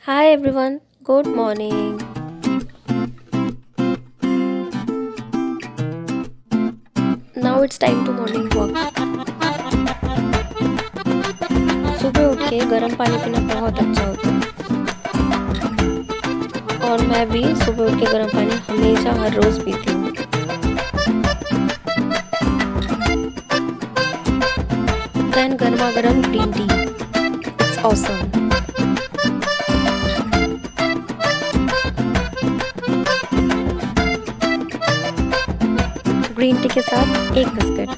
Hi everyone, good morning. Now it's time to morning walk. सुबह उठ के गर्म पानी पीना बहुत अच्छा होता है और मैं भी सुबह उठ के गर्म पानी हमेशा हर रोज पीती हूँ। देन गर्मा गर्म green tea, it's awesome. Green tea के साथ एक बिस्किट।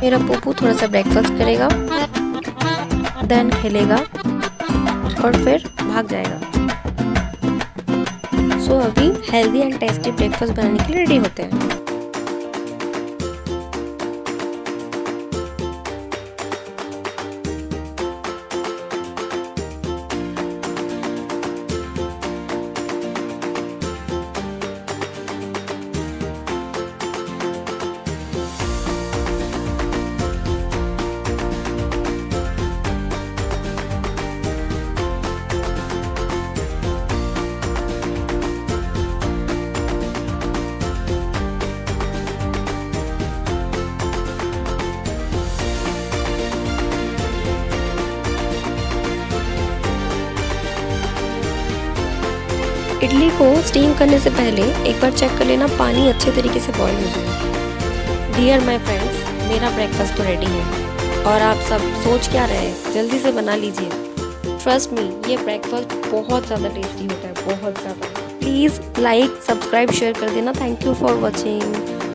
मेरा पप्पू थोड़ा सा ब्रेकफास्ट करेगा, देन खेलेगा और फिर भाग जाएगा। सो अभी हेल्दी एंड टेस्टी ब्रेकफास्ट बनाने के लिए रेडी होते हैं। इडली को स्टीम करने से पहले एक बार चेक कर लेना पानी अच्छे तरीके से बॉईल हो जाए। डियर माय फ्रेंड्स, मेरा ब्रेकफास्ट तो रेडी है और आप सब सोच क्या रहे हैं, जल्दी से बना लीजिए। ट्रस्ट मी, ये ब्रेकफास्ट बहुत ज़्यादा टेस्टी होता है, बहुत ज़्यादा। प्लीज़ लाइक, सब्सक्राइब, शेयर कर देना। Thank you for watching.